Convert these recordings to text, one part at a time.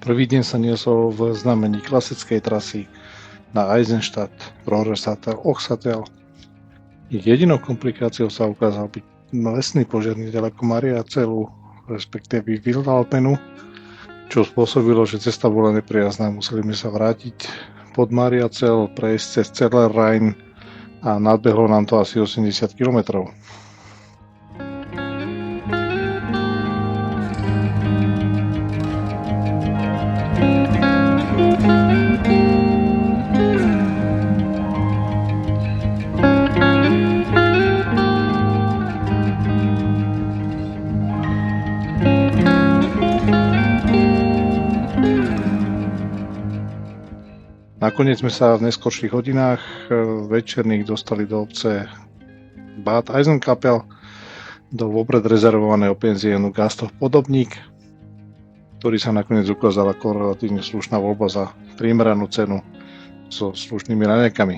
Prvý deň sa niesol v znamení klasickej trasy na Eisenstadt, Rohrersattel, Ochsattel. Jedinou komplikáciou sa ukázal byť lesný požiar nedaleko Mariazelu, respektíve Wildalpenu, čo spôsobilo, že cesta bola nepriazná. Museli sme sa vrátiť pod Mariazell, prejsť cez Celer Rhein a nadbehlo nám to asi 80 km. Nakoniec sme sa v neskorších hodinách večerných dostali do obce Bad Eisenkapel, do vopred rezervovaného penziónu Gasthof Podobník, ktorý sa nakoniec ukázal ako relatívne slušná voľba za primeranú cenu so slušnými raňajkami.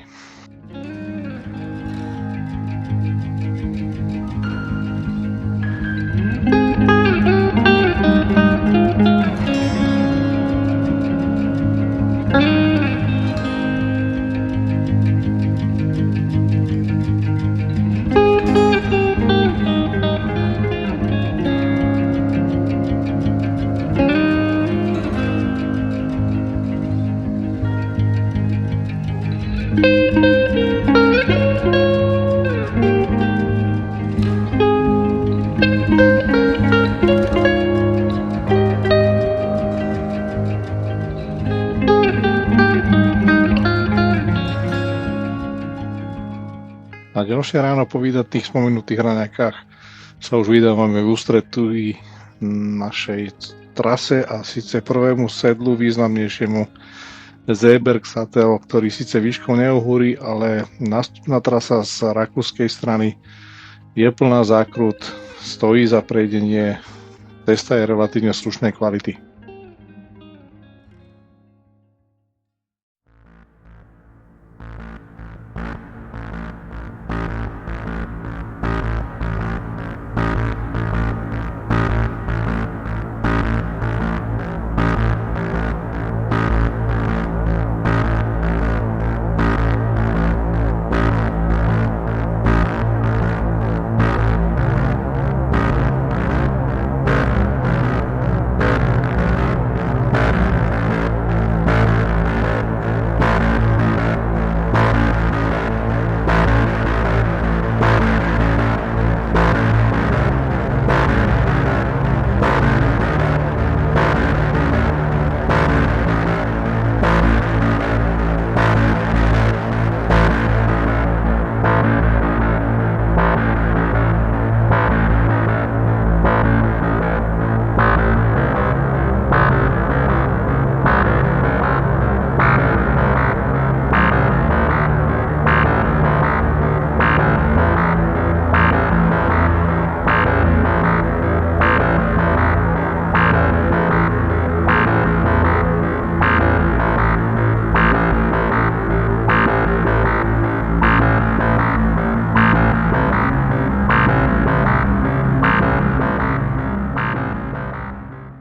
Na ďalšie ráno po vydatých spomenutých raňajkách sa už vydávame v ústretí našej trase a síce prvému sedlu významnejšiemu Seebergsattel, ktorý síce výškou neohúri, ale nástupná trasa z rakúskej strany je plná zákrut, stojí za prejdenie, cesta je relatívne slušnej kvality.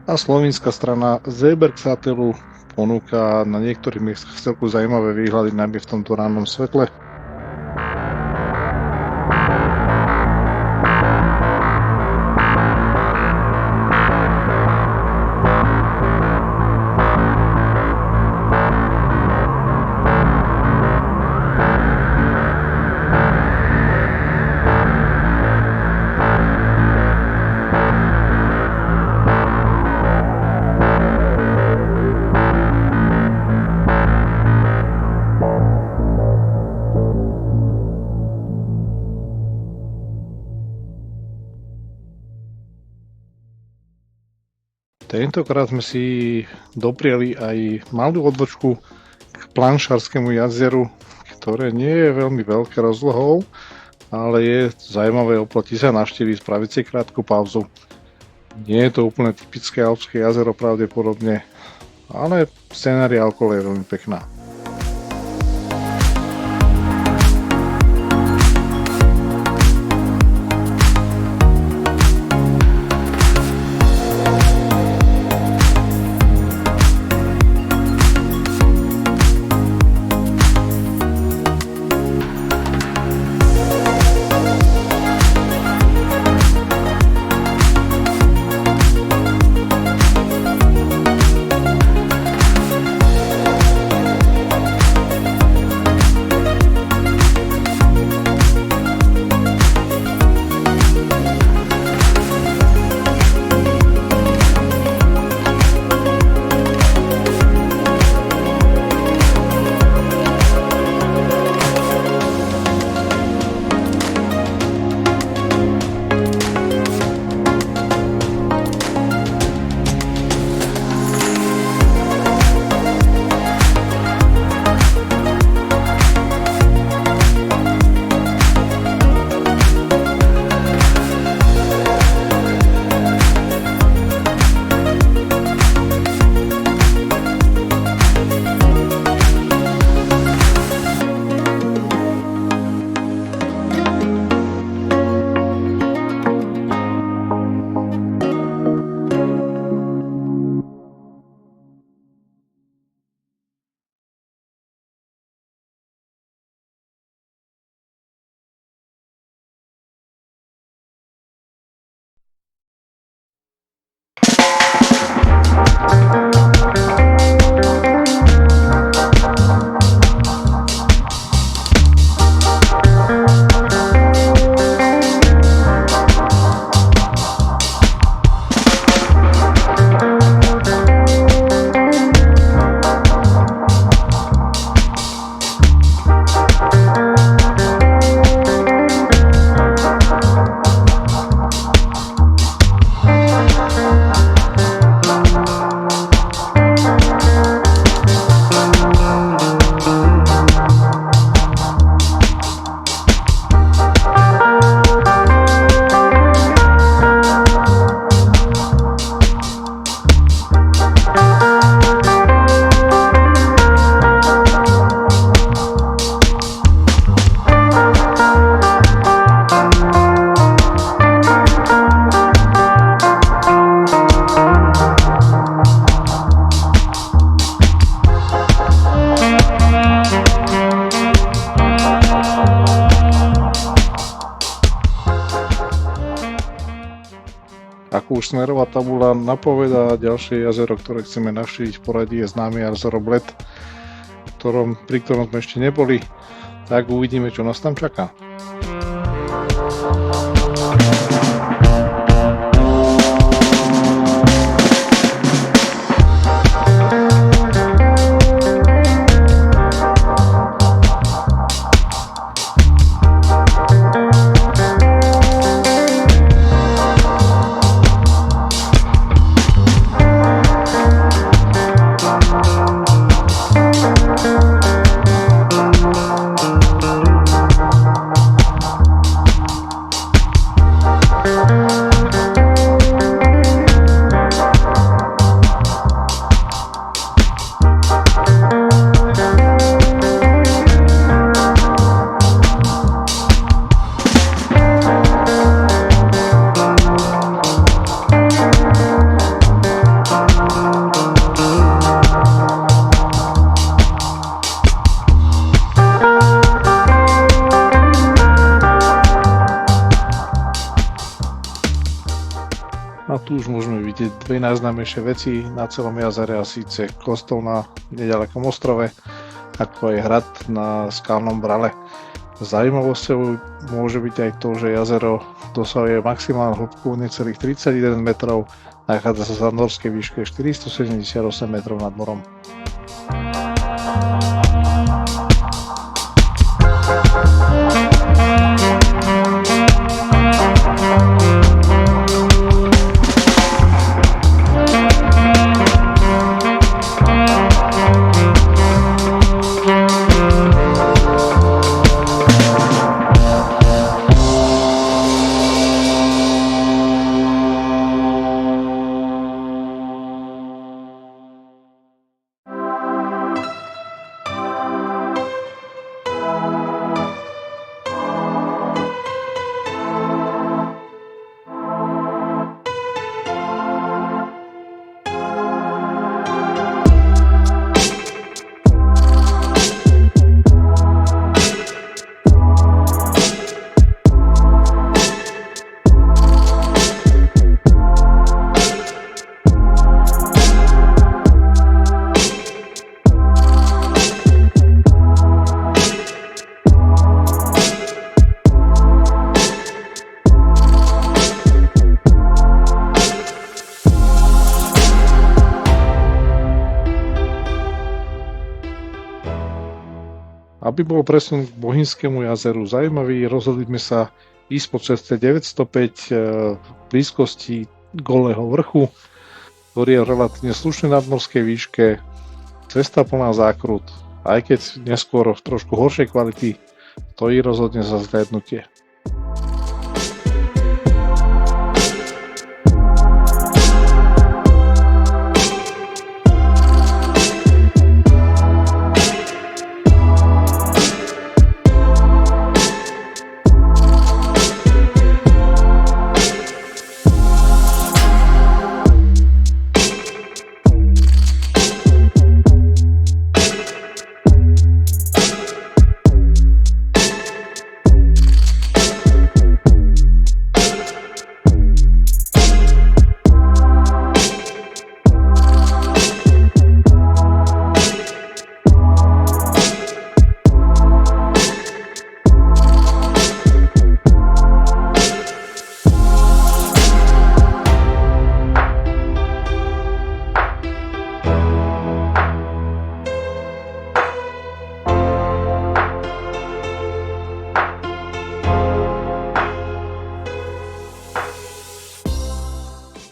A slovenská strana Seebergsattelu ponúka na niektorých miestach celku zaujímavé výhľady, najmä v tomto rannom svetle. Tentokrát sme si dopriali aj malú odbočku k Planšarskému jazeru, ktoré nie je veľmi veľké rozlohou, ale je zaujímavé, oplatí sa navštíviť, spraviť si krátku pauzu. Nie je to úplne typické alpské jazero pravdepodobne, ale scenéria okolo je veľmi pekná. smerová tabula napovedá ďalšie jazero, ktoré chceme navštíviť v poradí, je známe jazero Bled, pri ktorom sme ešte neboli. Tak uvidíme, čo nás tam čaká. A tu už môžeme vidieť dve najznámejšie veci na celom jazere, a síce kostol na nedalekom ostrove, ako aj hrad na skalnom brale. Zaujímavosťou môže byť aj to, že jazero dosahuje maximálnu hĺbku necelých 31 metrov, nachádza sa v nadmorskej výške 478 metrov nad morom. Aby bol presun k Bohynskému jazeru zaujímavý, rozhodli sme sa ísť po ceste 905 v blízkosti Golého vrchu, ktorý je v relatívne slušnej nadmorskej výške, cesta plná zákrut, aj keď neskôr v trošku horšej kvality, stojí rozhodne za zhliadnutie.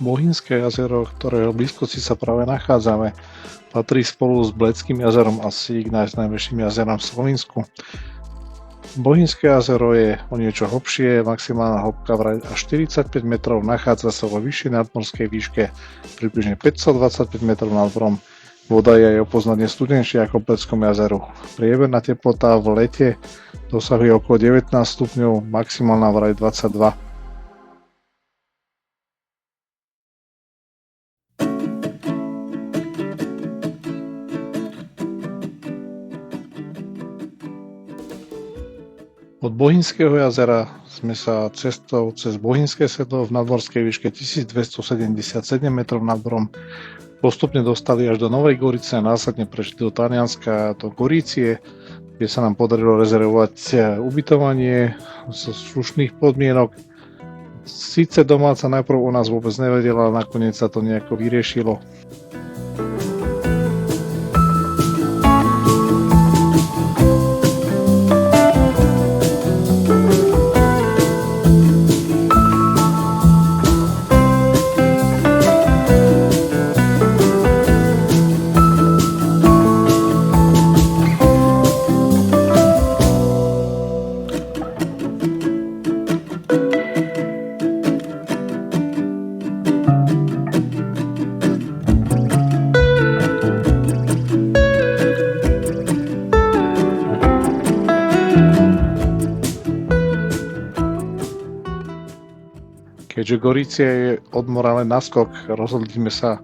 Bohynské jazero, ktorého blízkosti sa práve nachádzame, patrí spolu s Bledským jazerom asi k najznámejším jazerám v Slovensku. Bohynské jazero je o niečo hlbšie, maximálna hĺbka vraj až 45 metrov, nachádza sa vo vyššej nadmorskej výške približne 525 metrov nad morom. Voda je aj o poznanie studenšia ako v Bledskom jazeru. Priemerná teplota v lete dosahuje okolo 19 stupňov, maximálna vraj 22. Od Bohinského jazera sme sa cestou cez Bohinské sedlo v nadmorskej výške 1277 metrov nad morom postupne dostali až do Novej Gorice a následne prešli do Talianska, do Gorície, kde sa nám podarilo rezervovať ubytovanie zo slušných podmienok. Síce domáca najprv o nás vôbec nevedela, ale nakoniec sa to nejako vyriešilo. Keďže Gorícia je od mora len naskok, rozhodli sme sa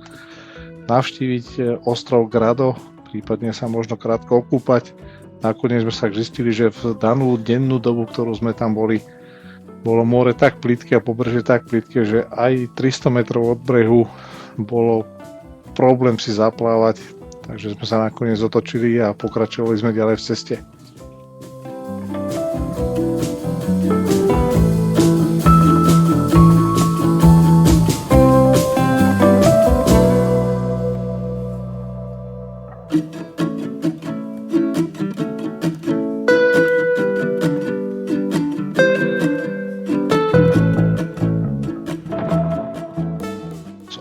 navštíviť ostrov Grado, prípadne sa možno krátko okúpať. Nakoniec sme sa zistili, že v danú dennú dobu, ktorú sme tam boli, bolo more tak plitké a pobrežie tak plitké, že aj 300 metrov od brehu bolo problém si zaplávať. Takže sme sa nakoniec otočili a pokračovali sme ďalej v ceste.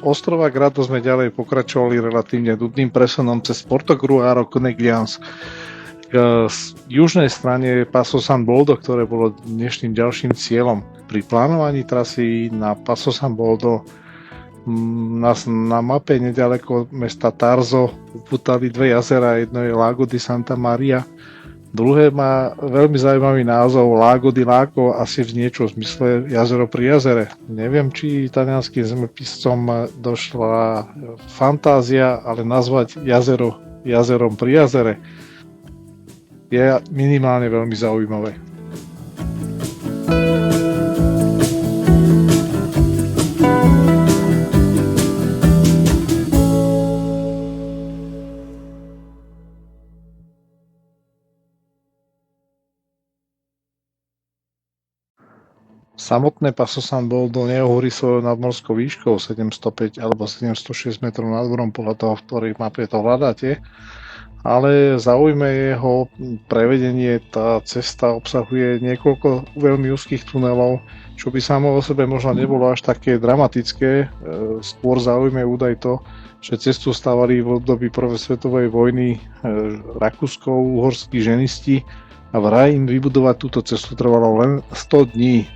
Ostrova Grado sme ďalej pokračovali relatívne nudným presunom cez Portogruaro Coneglians k južnej strane Passo San Boldo, ktoré bolo dnešným ďalším cieľom. Pri plánovaní trasy na Passo San Boldo nás na mape nedaleko mesta Tarzo upútali dve jazera, jedno je Lago di Santa Maria, druhé má veľmi zaujímavý názov Lago di Lago, asi v niečo v zmysle jazero pri jazere. Neviem, či talianským zemepiscom došla fantázia, ale nazvať jazero jazerom pri jazere je minimálne veľmi zaujímavé. Samotné Passo San Boldo neohorí svojou nadmorskou výškou 705 alebo 706 metrov nad morom podľa toho, v ktorej mape to hľadáte, ale zaujme jeho prevedenie. Tá cesta obsahuje niekoľko veľmi úzkých tunelov, čo by samo o sebe možno nebolo až také dramatické. Skôr zaujme údaj to, že cestu stavali v období prvej svetovej vojny rakúsko-uhorskí ženisti a vraj im vybudovať túto cestu trvalo len 100 dní.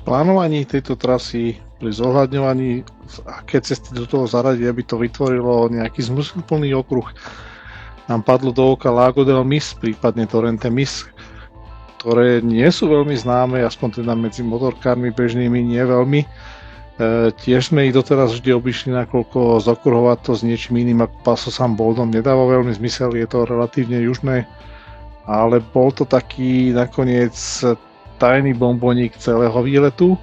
plánovaní tejto trasy, pri zohľadňovaní, aké cesty do toho zaradiť, aby to vytvorilo nejaký zmysluplný okruh, nám padlo do oka Lago del Mis, prípadne Torrente Mis, ktoré nie sú veľmi známe, aspoň teda medzi motorkármi bežnými nie veľmi. Tiež sme ich doteraz vždy obišli, nakoľko zakruhovať to s niečím iným ako Paso San Boldom nedáva veľmi zmysel, je to relatívne južné, ale bol to taký nakoniec tajný bomboník celého výletu.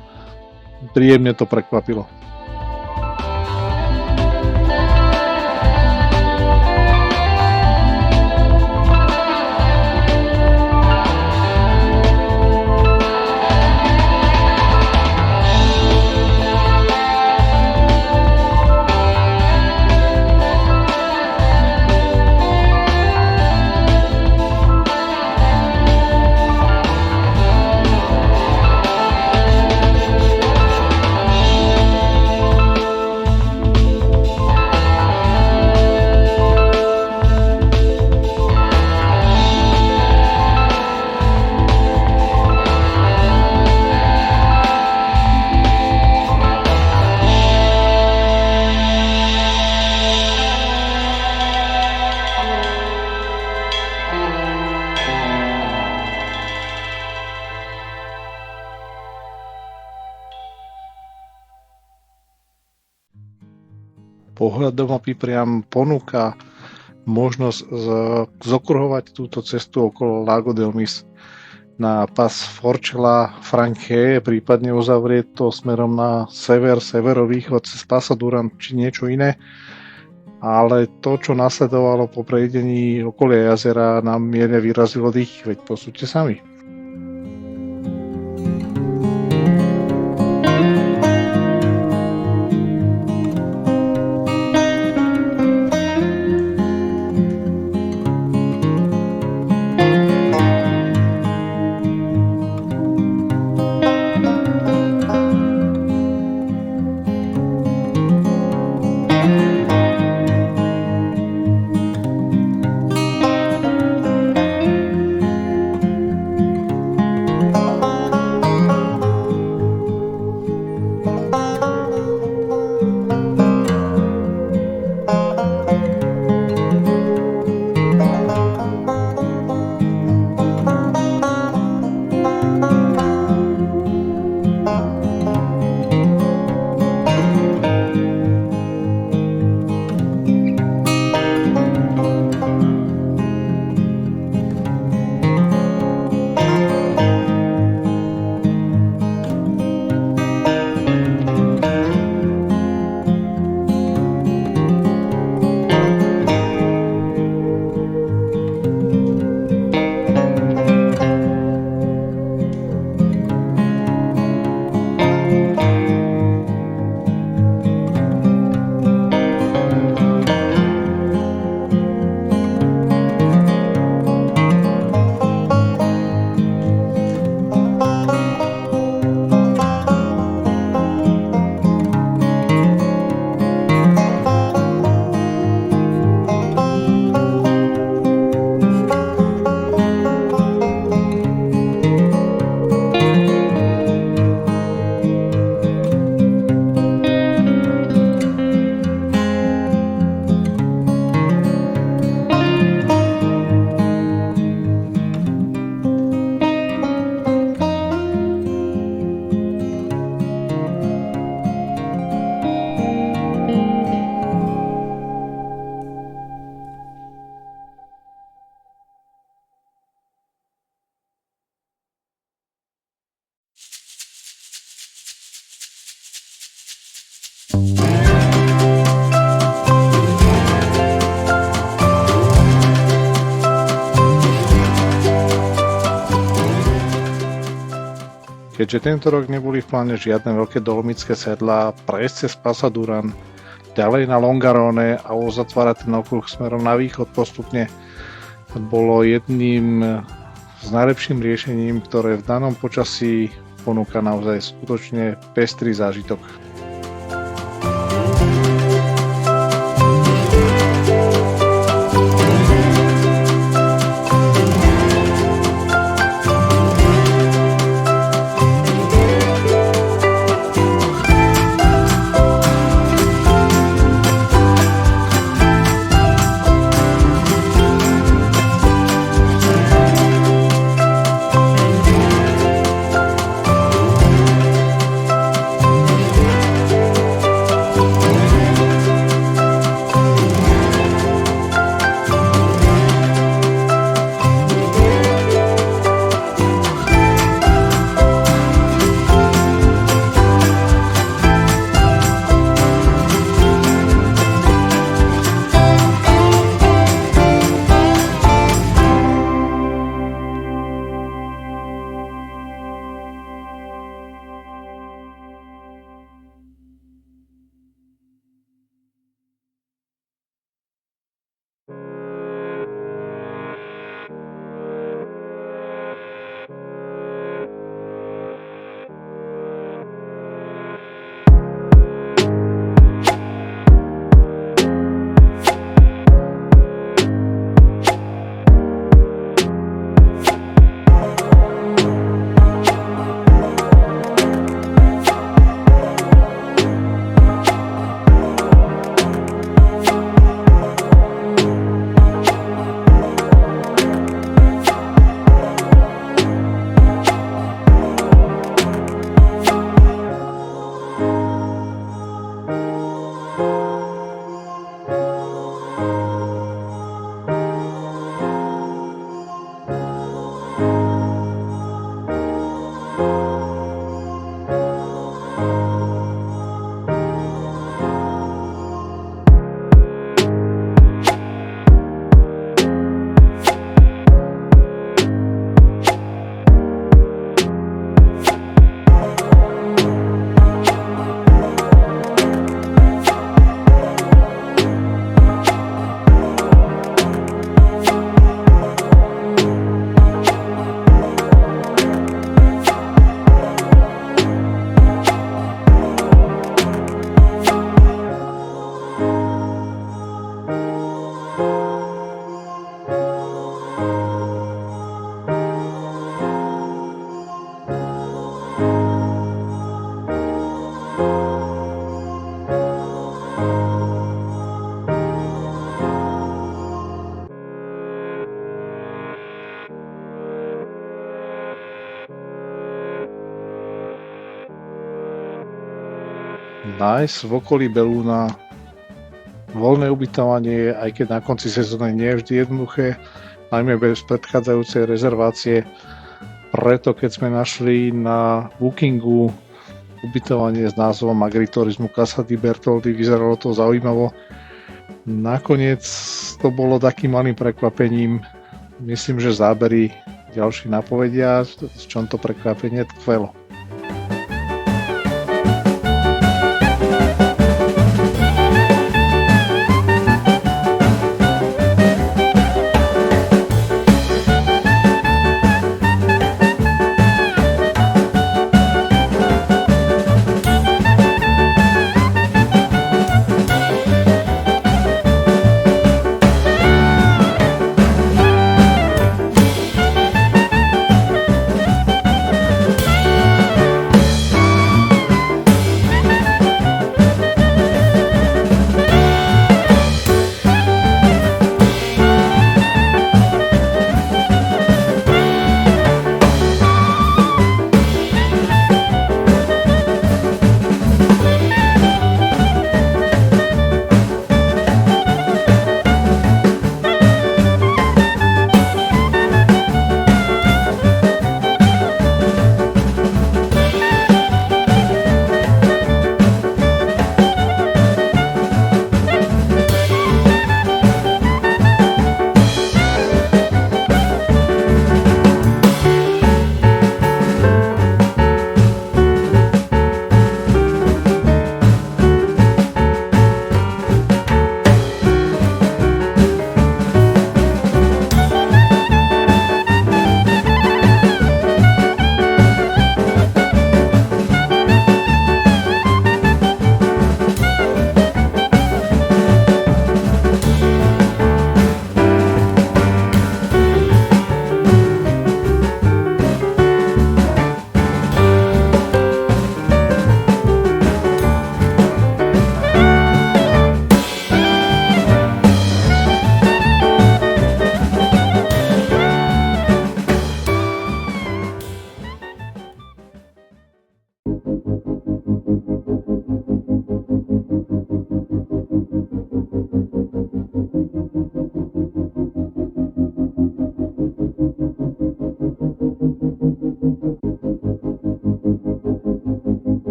Príjemne to prekvapilo. Pohľad do mapy priam ponúka možnosť zokruhovať túto cestu okolo Lago del Mis na pas Forcella Franche, prípadne uzavrieť to smerom na sever, severovýchod cez Paso Duran či niečo iné. Ale to, čo nasledovalo po prejdení okolia jazera, nám mierne vyrazilo dých, veď posúďte sami. Keďže tento rok neboli v pláne žiadne veľké dolomické sedlá, prejsť cez Paso Duran, ďalej na Longarone a uzatvárať ten okruh smerom na východ postupne bolo jedným z najlepším riešením, ktoré v danom počasí ponúka naozaj skutočne pestrý zážitok. nájsť v okolí Belúna voľné ubytovanie, aj keď na konci sezóny nie je vždy jednoduché, najmä bez predchádzajúcej rezervácie. Preto keď sme našli na Bookingu ubytovanie s názvom Agriturismo Casa di Bertoldi, vyzeralo to zaujímavo. Nakoniec to bolo takým malým prekvapením. Myslím, že zábery ďalší napovedia, v čom to prekvapenie tkvelo.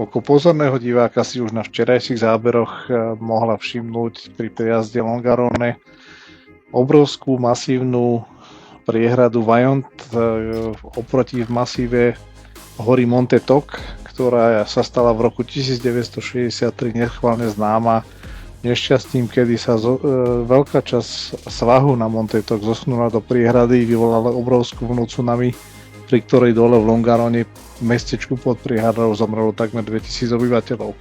Ako pozorného diváka si už na včerajších záberoch mohla všimnúť pri prejazde Longarone obrovskú masívnu priehradu Vajont oproti v masíve hory Monte Toc, ktorá sa stala v roku 1963 nechválne známa nešťastím, kedy sa veľká časť svahu na Monte Toc zosunula do priehrady, vyvolala obrovskú vlnu tsunami, pri ktorej dole v Longarone, mestečku pod priehradou, zomrelo takmer 2000 obyvateľov.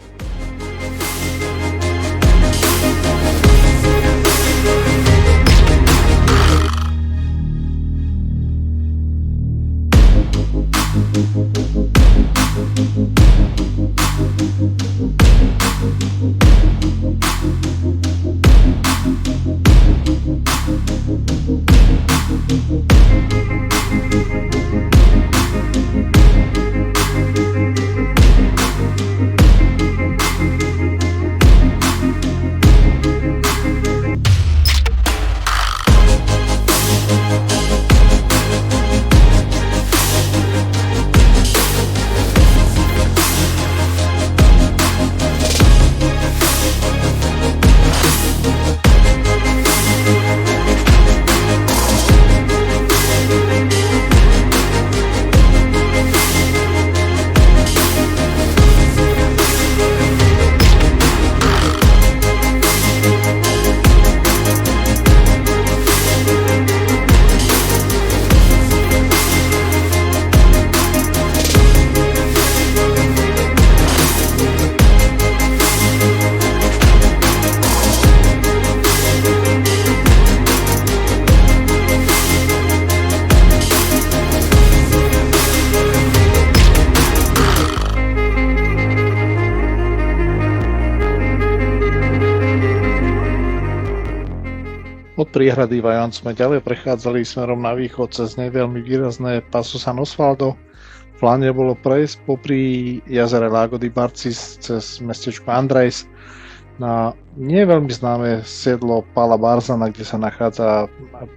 Od priehrady Vajont sme ďalej prechádzali smerom na východ cez neveľmi výrazné Paso San Osvaldo. V pláne bolo prejsť popri jazere Lago di Barcis cez mestečko Andrés na nie veľmi známe sedlo Pala Barzana, kde sa nachádza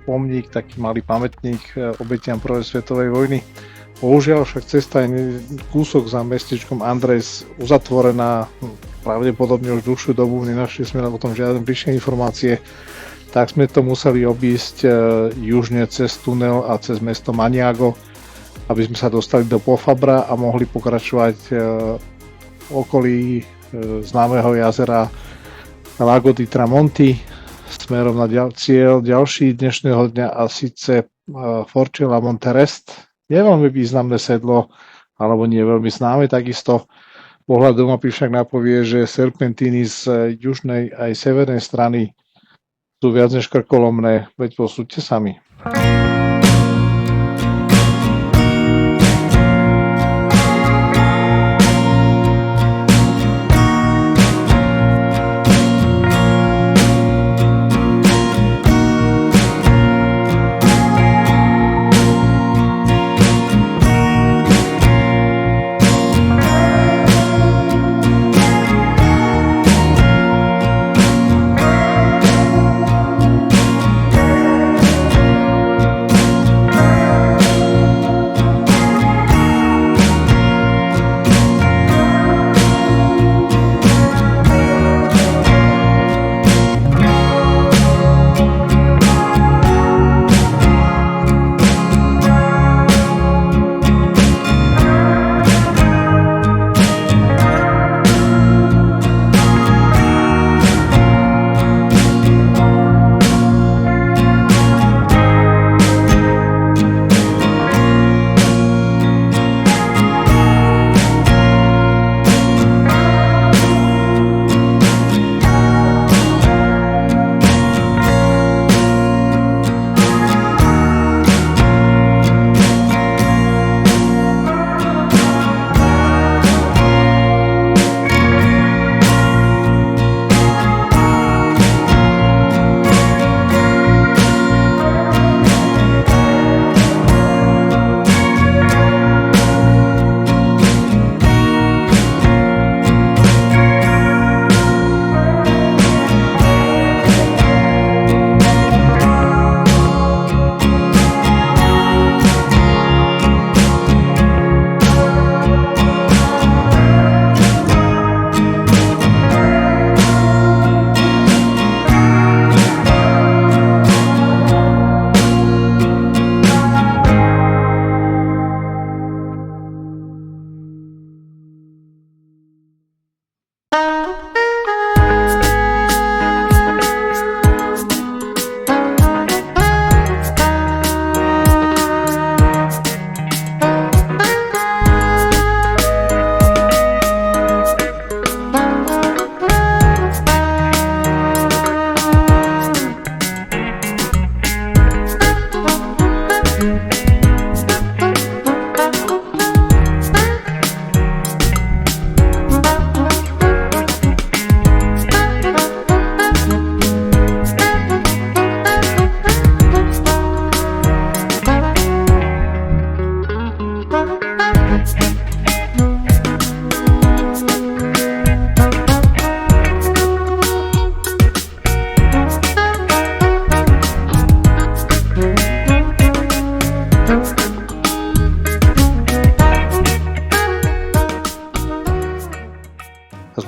pomník, taký malý pamätník obetiam prvej svetovej vojny. Bohužiaľ však cesta je kúsok za mestečkom Andrés uzatvorená, pravdepodobne už dlhšiu dobu, nenašli sme o tom žiadne bližšie informácie, tak sme to museli obísť južne cez tunel a cez mesto Maniago, aby sme sa dostali do Pofabra a mohli pokračovať v okolí známeho jazera Lago di Tramonti smerom na cieľ ďalší dnešného dňa, a síce Forcella Monterest. Je veľmi významné sedlo, alebo nie veľmi známe takisto. Pohľad do mapy však napovie, že serpentíny z južnej aj severnej strany sú viac než krkolomné, veď posúďte sami.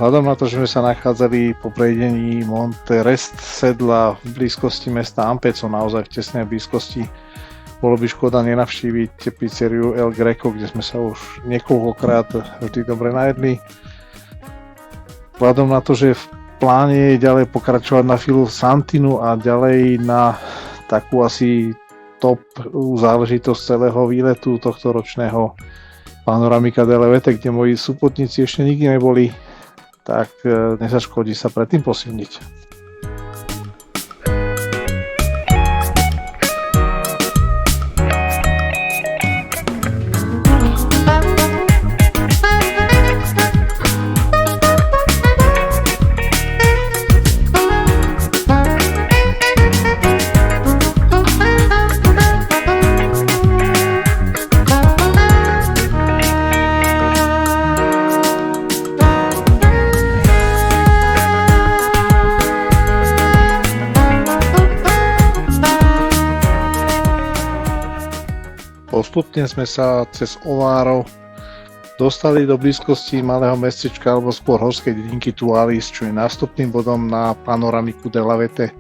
Vzhľadom na to, že sme sa nachádzali po prejdení Monterest sedla v blízkosti mesta Ampeco, naozaj v tesnej blízkosti, bolo by škoda nenavštíviť pizzeriu El Greco, kde sme sa už niekoľkokrát vždy dobre najedli. Vzhľadom na to, že v pláne je ďalej pokračovať na Filu Santinu a ďalej na takú asi top záležitosť celého výletu tohto ročného Panoramika delle Vete, kde moji súputníci ešte nikdy neboli, tak nezaškodí sa predtým posilniť. Postupne sme sa cez Ovárov dostali do blízkosti malého mestečka alebo skôr horskej dedinky Tualis, čo je nástupným bodom na panoramiku de la Vete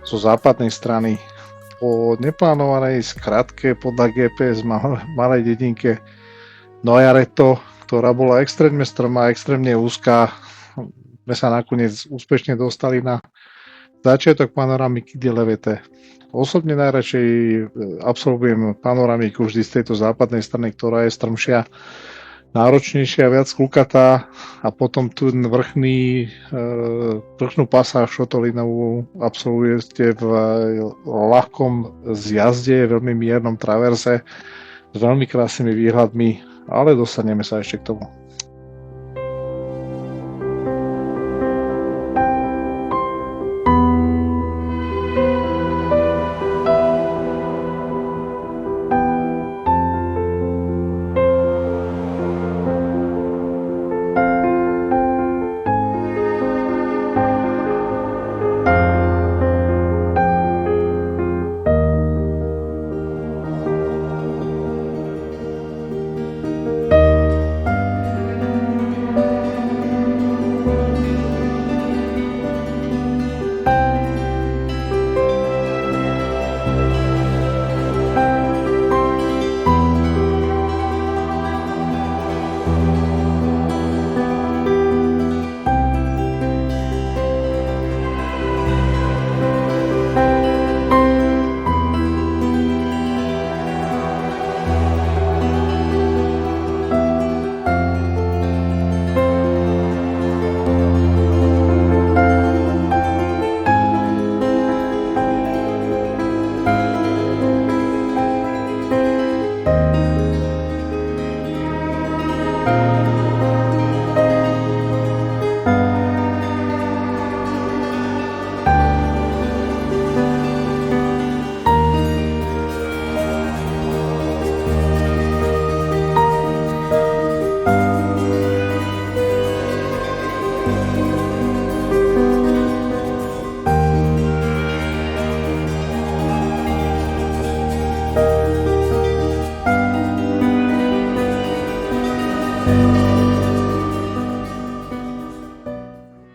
zo západnej strany. Po neplánovanej skratke podľa GPS malej dedinke Nojareto, ktorá bola extrémne strmá, extrémne úzká, sme sa nakoniec úspešne dostali na začiatok panoramiky de la Vete. Osobne najradšej absolvujem panoramiku vždy z tejto západnej strany, ktorá je strmšia, náročnejšia, viac klukatá, a potom tu vrchnú pasáž Šotolinovú absolvujete v ľahkom zjazde, veľmi miernom traverze s veľmi krásnymi výhľadmi, ale dostaneme sa ešte k tomu.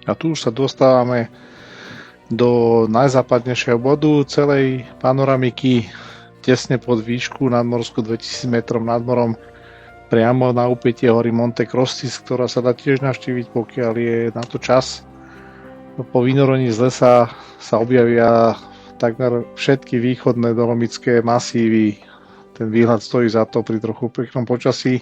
A tu už sa dostávame do najzápadnejšieho bodu celej panoramiky, tesne pod výšku nadmorskú 2000 metrov nad morom, priamo na úpätie hory Monte Crostis, ktorá sa dá tiež navštíviť, pokiaľ je na to čas. Po vynorení z lesa sa objavia takmer všetky východné dolomické masívy. Ten výhľad stojí za to pri trochu peknom počasí.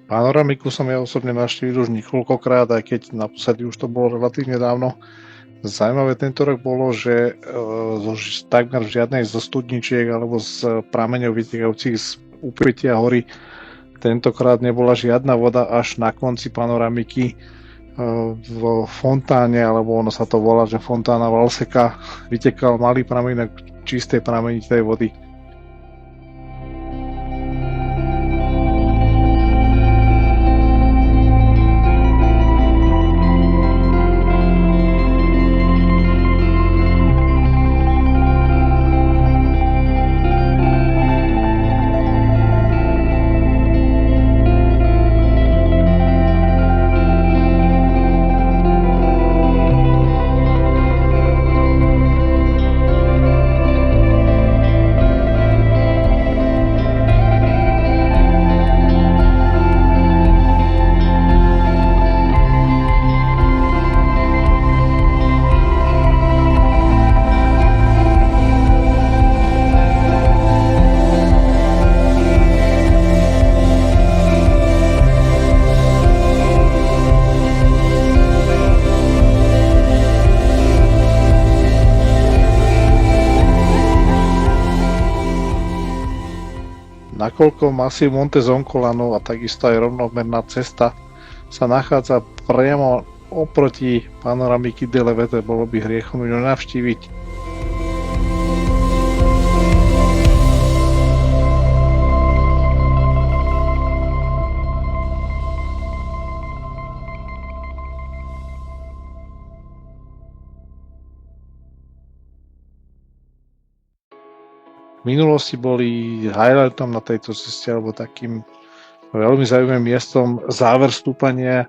Panoramiku som ja osobne navštívil už niekoľkokrát, aj keď naposledy už to bolo relatívne dávno. Zaujímavé tento rok bolo, že takmer žiadnej zo studničiek alebo z prameňov vytekajúcich z úpetia hory tentokrát nebola žiadna voda, až na konci panoramiky v fontáne, alebo ono sa to volá, že fontána Valseka, vytekal malý pramienek čistej pramenitej vody. Nakoľko masív Monte Zoncolano a takisto aj rovnomerná cesta sa nachádza priamo oproti panoramiky delle Vete, bolo by hriechom ju navštíviť. V minulosti boli highlightom na tejto ceste alebo takým veľmi zaujímavým miestom záver stúpania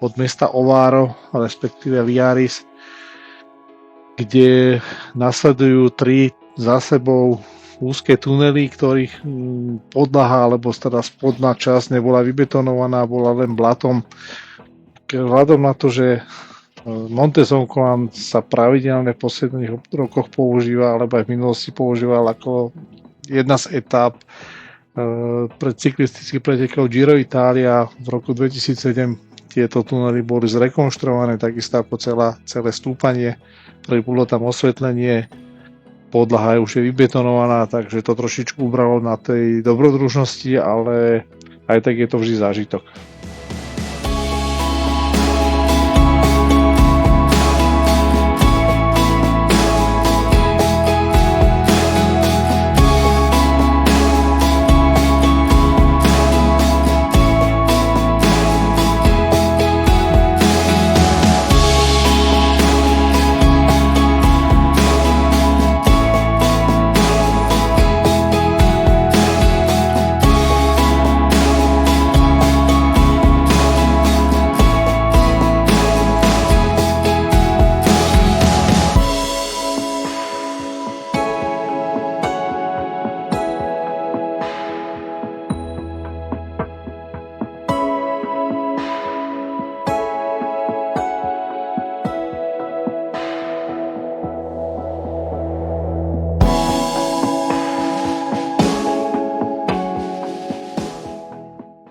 od mesta Ovaro, respektíve Liaris, kde nasledujú 3 za sebou úzke tunely, ktorých podlaha alebo teda spodná časť nebola vybetonovaná, bola len blatom. Vzhľadom na to, že Monte Zoncolan sa pravidelne v posledných rokoch používa, alebo aj v minulosti používal ako jedna z etáp pre cyklistických pretekov Giro Italia. V roku 2007 tieto tunely boli zrekonštruované, takisto ako celé stúpanie. Bolo tam osvetlenie, podlaha už je vybetonovaná, takže to trošičku ubralo na tej dobrodružnosti, ale aj tak je to vždy zážitok.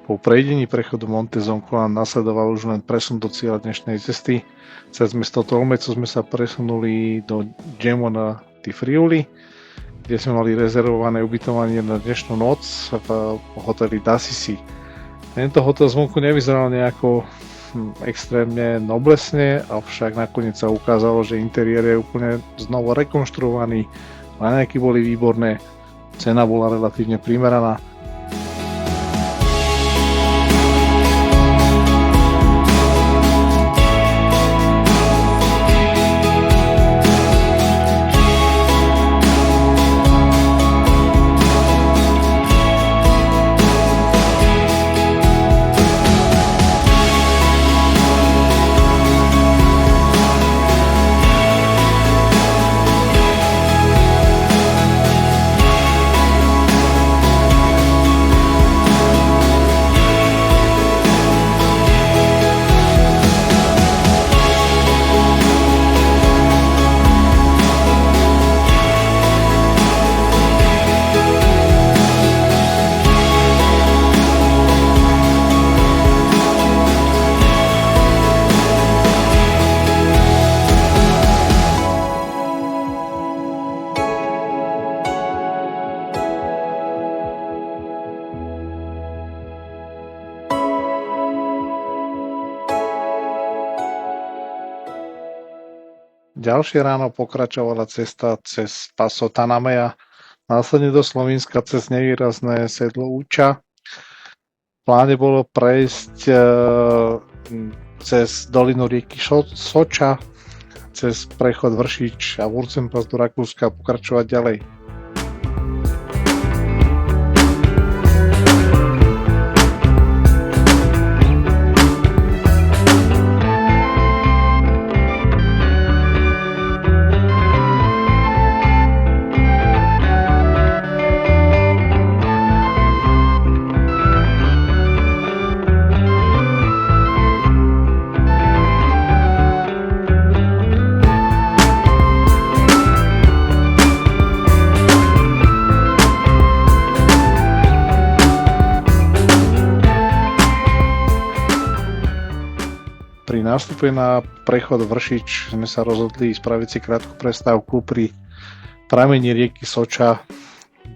Po prejdení prechodu Monte Zoncolan nasledoval už len presun do cieľa dnešnej cesty. Cez mesto Tolmeco sme sa presunuli do Gemona di Friuli, kde sme mali rezervované ubytovanie na dnešnú noc v hoteli d'Assisi. Tento hotel zvonku nevyzeral nejako extrémne noblesne, avšak nakoniec sa ukázalo, že interiér je úplne znovu rekonštruovaný, raňajky boli výborné, cena bola relatívne primeraná. Ďalšie ráno pokračovala cesta cez Paso Tanamea, následne do Slovenska cez nevýrazné sedlo Uča. V pláne bolo prejsť cez dolinu rieky Soča, cez prechod Vršič a Wurzenpass do Rakúska pokračovať ďalej. Pri nástupe na prechod Vršič sme sa rozhodli spraviť si krátku prestávku pri pramení rieky Soča.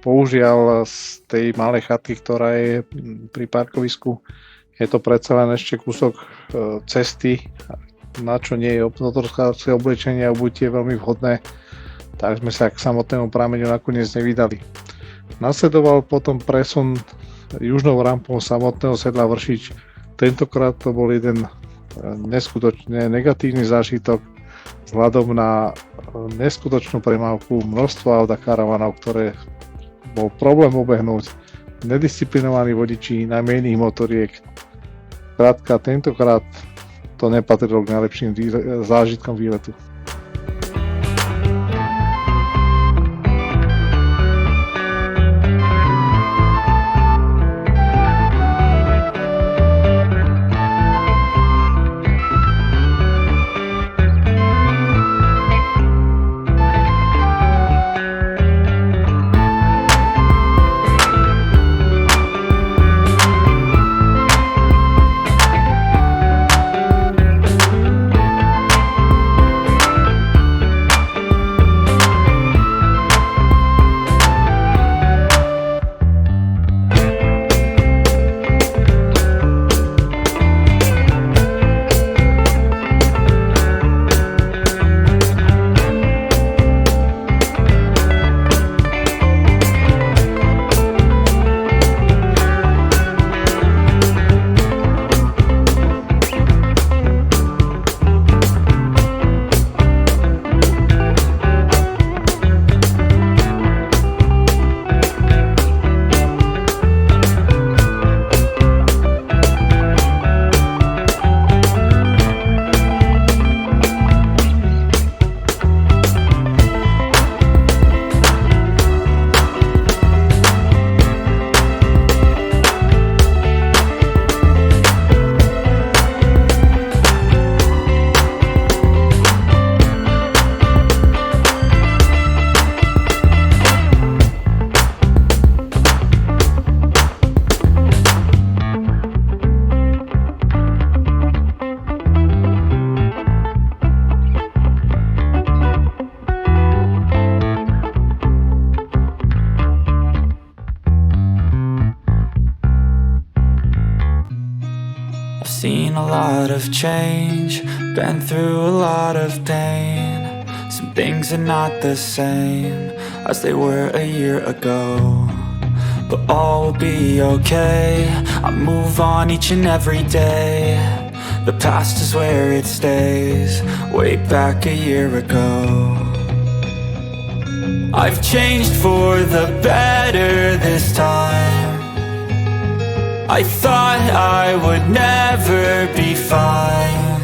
Bohužiaľ z tej malej chatky, ktorá je pri parkovisku, je to predsa len ešte kúsok cesty, na čo nie je motorské oblečenie a obutie veľmi vhodné, tak sme sa k samotnému prameniu nakoniec nevydali. Nasledoval potom presun južnou rampou samotného sedla Vršič. Tentokrát to bol jeden neskutočne negatívny zážitok vzhľadom na neskutočnú premávku množstva aut a karavanov, ktoré bol problém obehnúť, nedisciplinovaní vodiči najmä iných motoriek. Krátka, tentokrát to nepatrilo k najlepším zážitkom výletu. Seen a lot of change, been through a lot of pain. Some things are not the same as they were a year ago, but all will be okay. I move on each and every day. The past is where it stays, way back a year ago. I've changed for the better this time. I thought I would never be fine.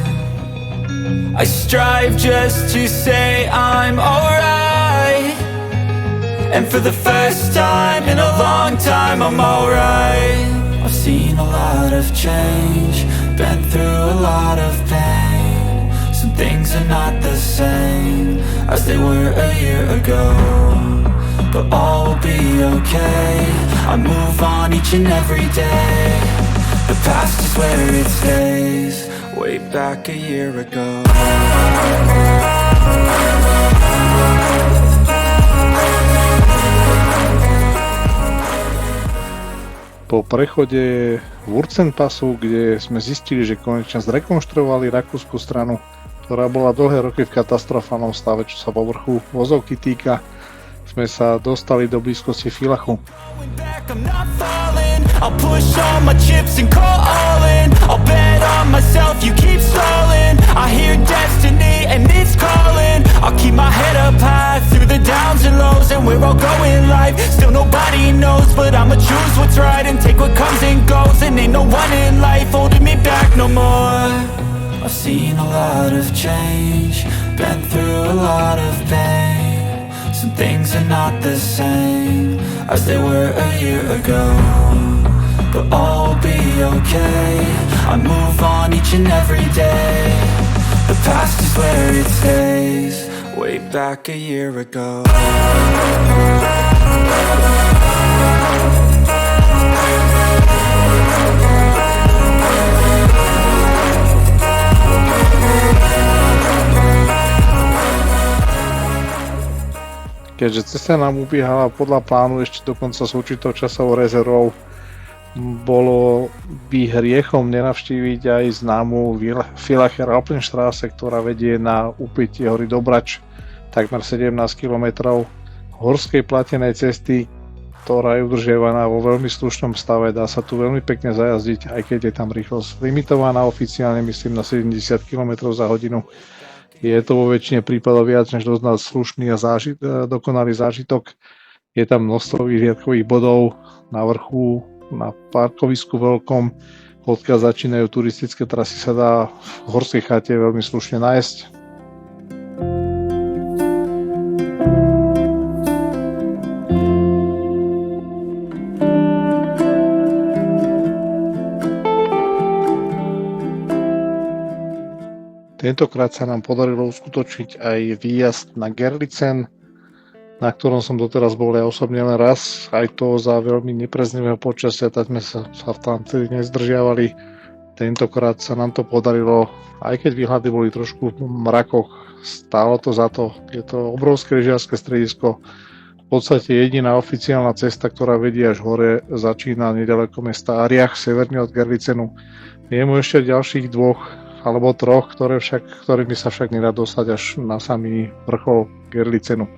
I strive just to say I'm alright, and for the first time in a long time I'm alright. I've seen a lot of change, been through a lot of pain. Some things are not the same as they were a year ago, but all will be okay. I move on each and every day. The past is where it stays, way back a year ago. Po prechode Wurzenpassu, kde sme zistili, že konečne zrekonštruovali rakúsku stranu ktorá bola dlhé roky v katastrofálnom stave, čo sa povrchu vozovky týka, sme sa dostali do blízkosti Villachu. I'm not falling. I'll push all my chips and call all in. I'll bet on myself, you keep stalling. I hear destiny and it's calling. I'll keep my head up high through the downs and lows. And we're all going live, still nobody knows. But I'ma choose what's right and take what comes and goes. And ain't no one in life holding me back no more. I've seen a lot of change, been through a lot of pain. Some things are not the same as they were a year ago, but all will be okay. I move on each and every day. The past is where it stays, way back a year ago. Keďže cesta nám ubiehala podľa plánu ešte dokonca s určitou časovou rezervou, bolo by hriechom nenavštíviť aj známu Villacher Alpenstraße, ktorá vedie na úpätie hory Dobrač, takmer 17 km horskej platenej cesty, ktorá je udržiavaná vo veľmi slušnom stave. Dá sa tu veľmi pekne zajazdiť, aj keď je tam rýchlosť limitovaná, oficiálne myslím na 70 km za hodinu. Je to vo väčšine prípadov viac než doznať slušný a dokonalý zážitok. Je tam množstvo výhliadkových bodov na vrchu, na parkovisku veľkom, odkiaľ začínajú turistické trasy, sa dá v horskej chate veľmi slušne nájsť. Tentokrát sa nám podarilo uskutočniť aj výjazd na Gerlitsen, na ktorom som doteraz bol ja osobne len raz, aj to za veľmi nepriaznivého počasia, tak sme sa tam nezdržiavali. Tentokrát sa nám to podarilo, aj keď výhľady boli trošku v mrakoch, stálo to za to. Je to obrovské lyžiarske stredisko, v podstate jediná oficiálna cesta, ktorá vedie až hore, začína nedaleko mesta Ariach, severne od Gerlitsenu. Je mu ešte ďalších dvoch alebo troch, ktorými sa však nedá dostať až na samý vrchol Gerlitsenu,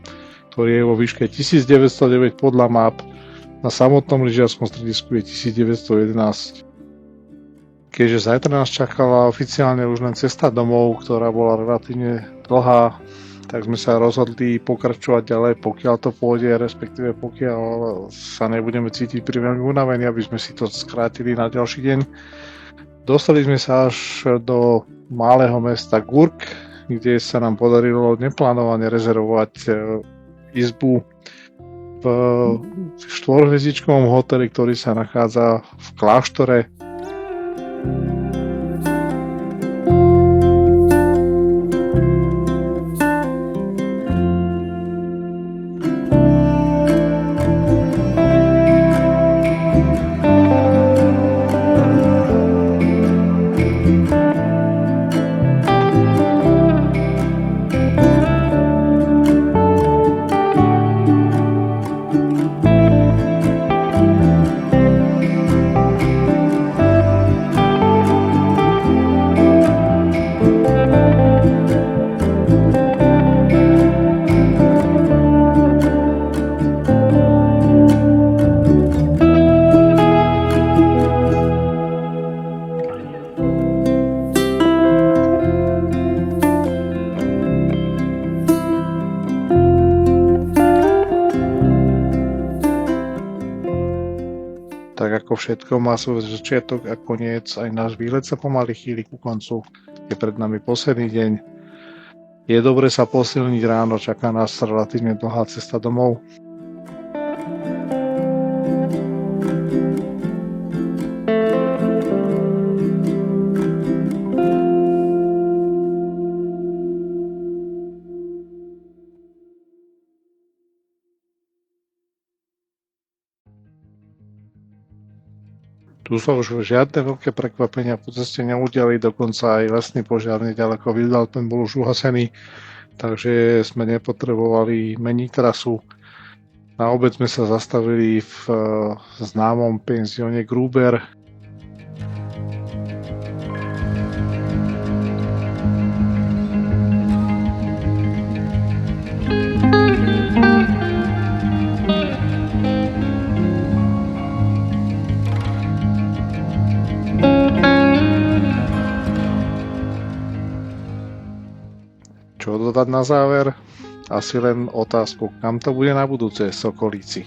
ktorý je vo výške 1909 podľa map, na samotnom lyžiarskom stredisku je 1911. Keďže zajtra nás čakala oficiálne už len cesta domov, ktorá bola relatívne dlhá, tak sme sa rozhodli pokračovať ďalej, pokiaľ to pôjde, respektíve pokiaľ sa nebudeme cítiť veľmi unavení, aby sme si to skrátili na ďalší deň. Dostali sme sa až do malého mesta Gurk, kde sa nám podarilo neplánovane rezervovať izbu v štvorhviezdičkovom hoteli, ktorý sa nachádza v kláštore. Ako všetko má svoj začiatok a koniec, aj náš výlet sa pomaly chýli ku koncu. Je pred nami posledný deň. Je dobre sa posilniť ráno, čaká nás relatívne dlhá cesta domov. Tu sa už žiadne veľké prekvapenia po ceste neudiali, dokonca aj lesný požiar nedaleko Wildalpen bol už uhasený, takže sme nepotrebovali meniť trasu. Na obed sme sa zastavili v známom penzióne Gruber. čo dodať na záver? Asi len otázku, kam to bude na budúce, Sokolíci?